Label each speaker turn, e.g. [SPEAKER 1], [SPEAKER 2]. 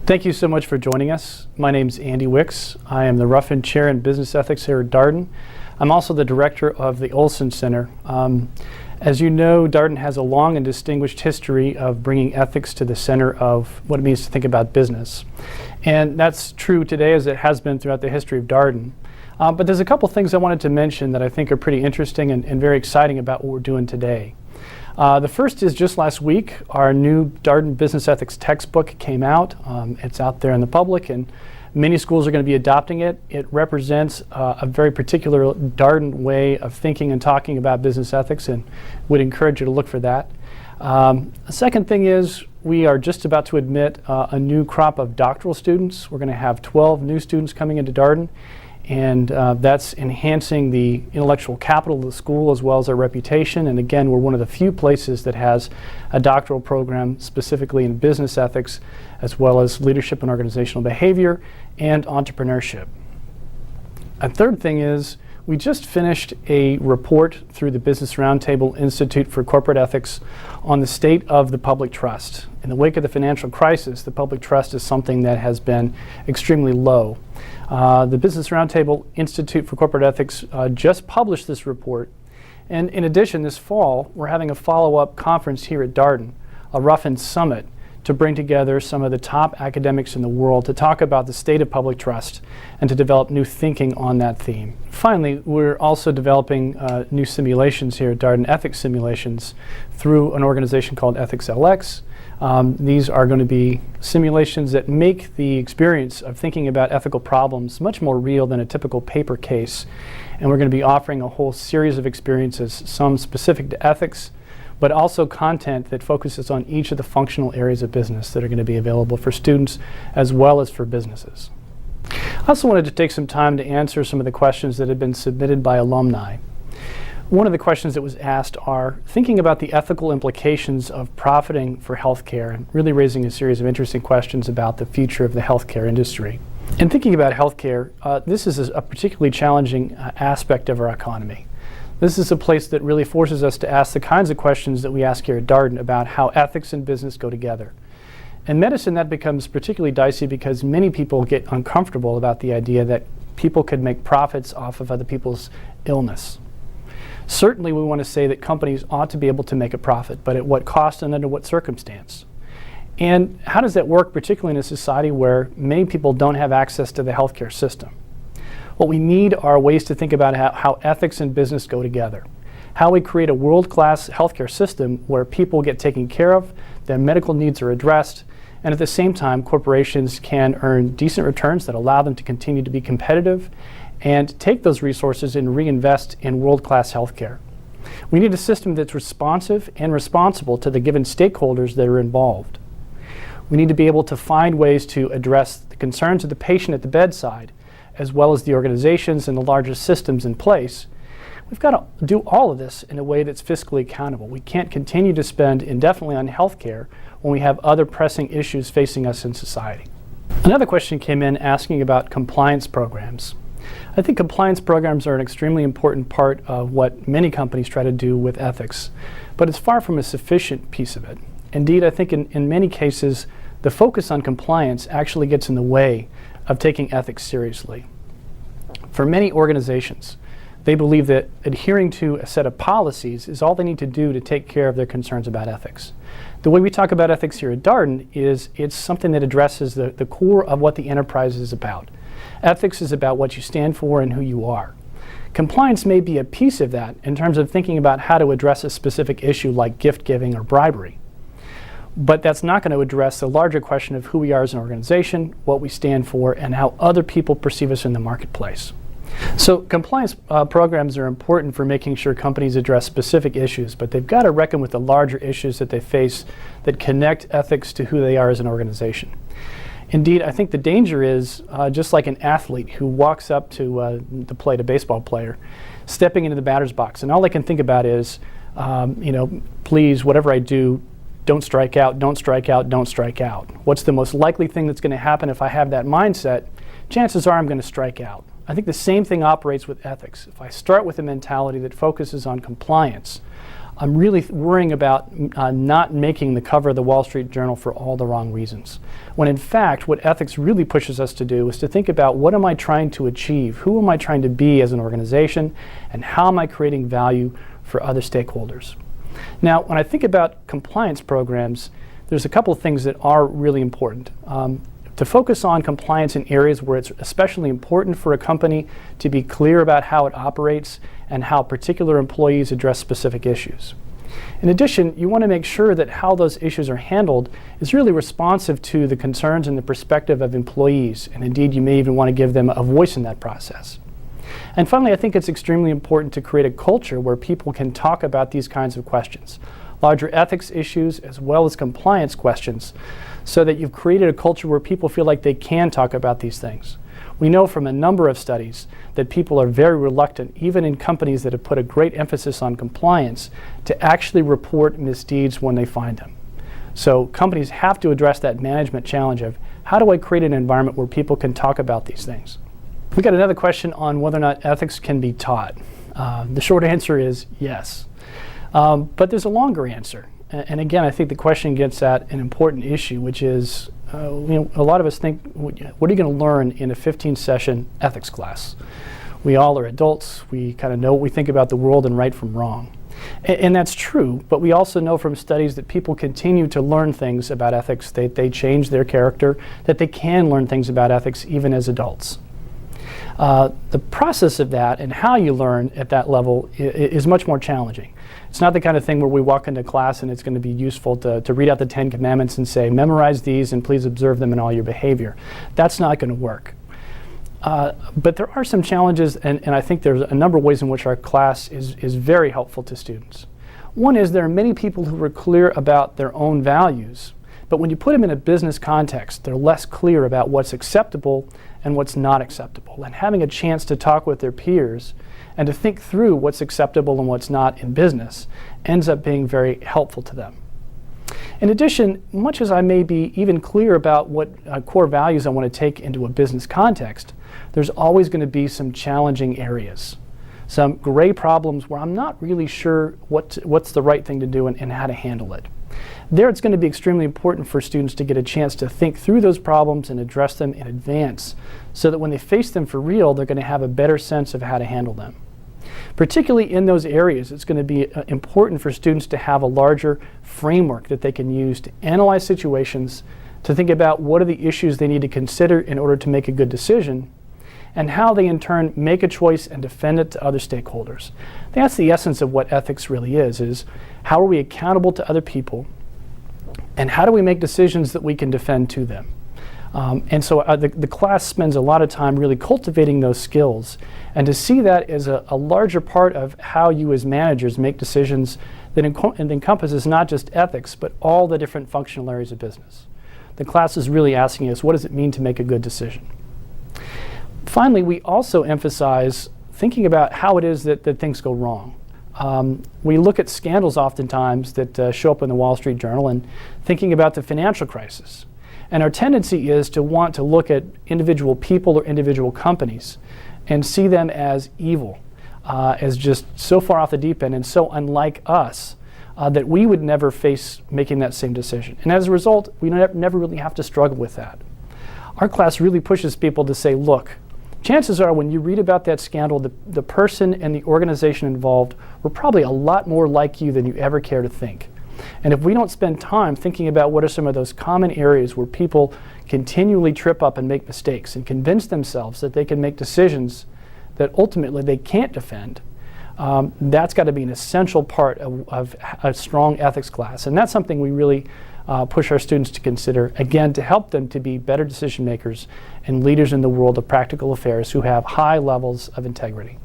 [SPEAKER 1] Thank you so much for joining us. My name is Andy Wicks. I am the Ruffin Chair in Business Ethics here at Darden. I'm also the director of the Olson Center. As you know, Darden has a long and distinguished history of bringing ethics to the center of what it means to think about business. And that's true today as it has been throughout the history of Darden. But there's a couple things I wanted to mention that I think are pretty interesting and very exciting about what we're doing today. The first is just last week, our new Darden Business Ethics textbook came out. It's out there in the public and many schools are going to be adopting it. It represents a very particular Darden way of thinking and talking about business ethics, and would encourage you to look for that. The second thing is we are just about to admit a new crop of doctoral students. We're going to have 12 new students coming into Darden, and that's enhancing the intellectual capital of the school as well as our reputation. And again, we're one of the few places that has a doctoral program specifically in business ethics, as well as leadership and organizational behavior and entrepreneurship. A third thing is we just finished a report through the Business Roundtable Institute for Corporate Ethics on the state of the public trust. In the wake of the financial crisis, the public trust is something that has been extremely low. The Business Roundtable Institute for Corporate Ethics just published this report. And in addition, this fall, we're having a follow-up conference here at Darden, a Ruffin Summit, to bring together some of the top academics in the world to talk about the state of public trust and to develop new thinking on that theme. Finally, we're also developing new simulations here at Darden, ethics simulations, through an organization called EthicsLX. These are going to be simulations that make the experience of thinking about ethical problems much more real than a typical paper case. And we're going to be offering a whole series of experiences, some specific to ethics, but also content that focuses on each of the functional areas of business that are going to be available for students as well as for businesses. I also wanted to take some time to answer some of the questions that have been submitted by alumni. One of the questions that was asked are thinking about the ethical implications of profiting for healthcare, and really raising a series of interesting questions about the future of the healthcare industry. In thinking about healthcare, this is a particularly challenging aspect of our economy. This is a place that really forces us to ask the kinds of questions that we ask here at Darden about how ethics and business go together. In medicine, that becomes particularly dicey because many people get uncomfortable about the idea that people could make profits off of other people's illness. Certainly, we want to say that companies ought to be able to make a profit, but at what cost and under what circumstance? And how does that work, particularly in a society where many people don't have access to the healthcare system? What we need are ways to think about how ethics and business go together. How we create a world-class healthcare system where people get taken care of, their medical needs are addressed, and at the same time, corporations can earn decent returns that allow them to continue to be competitive and take those resources and reinvest in world-class healthcare. We need a system that's responsive and responsible to the given stakeholders that are involved. We need to be able to find ways to address the concerns of the patient at the bedside, as well as the organizations and the larger systems in place. We've got to do all of this in a way that's fiscally accountable. We can't continue to spend indefinitely on healthcare when we have other pressing issues facing us in society. Another question came in asking about compliance programs. I think compliance programs are an extremely important part of what many companies try to do with ethics, but it's far from a sufficient piece of it. Indeed, I think in many cases, the focus on compliance actually gets in the way of taking ethics seriously. For many organizations, they believe that adhering to a set of policies is all they need to do to take care of their concerns about ethics. The way we talk about ethics here at Darden is it's something that addresses the core of what the enterprise is about. Ethics is about what you stand for and who you are. Compliance may be a piece of that in terms of thinking about how to address a specific issue like gift giving or bribery. But that's not going to address the larger question of who we are as an organization, what we stand for, and how other people perceive us in the marketplace. So compliance programs are important for making sure companies address specific issues, but they've got to reckon with the larger issues that they face that connect ethics to who they are as an organization. Indeed, I think the danger is just like an athlete who walks up to plate, a baseball player, stepping into the batter's box, and all they can think about is, please, whatever I do, don't strike out, don't strike out, don't strike out. What's the most likely thing that's going to happen if I have that mindset? Chances are I'm going to strike out. I think the same thing operates with ethics. If I start with a mentality that focuses on compliance, I'm really worrying about not making the cover of the Wall Street Journal for all the wrong reasons. When in fact, what ethics really pushes us to do is to think about what am I trying to achieve, who am I trying to be as an organization, and how am I creating value for other stakeholders. Now, when I think about compliance programs, there's a couple of things that are really important. To focus on compliance in areas where it's especially important for a company to be clear about how it operates and how particular employees address specific issues. In addition, you want to make sure that how those issues are handled is really responsive to the concerns and the perspective of employees, and indeed you may even want to give them a voice in that process. And finally, I think it's extremely important to create a culture where people can talk about these kinds of questions, larger ethics issues as well as compliance questions, so that you've created a culture where people feel like they can talk about these things. We know from a number of studies that people are very reluctant, even in companies that have put a great emphasis on compliance, to actually report misdeeds when they find them. So companies have to address that management challenge of how do I create an environment where people can talk about these things? We got another question on whether or not ethics can be taught. The short answer is yes. But there's a longer answer. And again, I think the question gets at an important issue, which is, a lot of us think, what are you going to learn in a 15-session ethics class? We all are adults. We kind of know what we think about the world and right from wrong. And that's true, but we also know from studies that people continue to learn things about ethics, they change their character, that they can learn things about ethics even as adults. The process of that and how you learn at that level is much more challenging. It's not the kind of thing where we walk into class and it's going to be useful to read out the 10 Commandments and say, memorize these and please observe them in all your behavior. That's not going to work. But there are some challenges, and I think there's a number of ways in which our class is very helpful to students. One is there are many people who are clear about their own values, but when you put them in a business context, they're less clear about what's acceptable and what's not acceptable. And having a chance to talk with their peers and to think through what's acceptable and what's not in business ends up being very helpful to them. In addition, much as I may be even clear about what core values I want to take into a business context, there's always going to be some challenging areas, some gray problems where I'm not really sure what's the right thing to do and how to handle it. There, it's going to be extremely important for students to get a chance to think through those problems and address them in advance, so that when they face them for real, they're going to have a better sense of how to handle them. Particularly in those areas, it's going to be important for students to have a larger framework that they can use to analyze situations, to think about what are the issues they need to consider in order to make a good decision, and how they in turn make a choice and defend it to other stakeholders. That's the essence of what ethics really is how are we accountable to other people, and how do we make decisions that we can defend to them. And so the class spends a lot of time really cultivating those skills, and to see that as a larger part of how you as managers make decisions that encompasses not just ethics, but all the different functional areas of business. The class is really asking us, what does it mean to make a good decision? Finally, we also emphasize thinking about how it is that things go wrong. We look at scandals oftentimes that show up in the Wall Street Journal and thinking about the financial crisis. And our tendency is to want to look at individual people or individual companies and see them as evil, as just so far off the deep end and so unlike us that we would never face making that same decision. And as a result, we never really have to struggle with that. Our class really pushes people to say, look, chances are when you read about that scandal, the person and the organization involved were probably a lot more like you than you ever care to think. And if we don't spend time thinking about what are some of those common areas where people continually trip up and make mistakes and convince themselves that they can make decisions that ultimately they can't defend, that's got to be an essential part of a strong ethics class. And that's something we really push our students to consider, again, to help them to be better decision makers and leaders in the world of practical affairs who have high levels of integrity.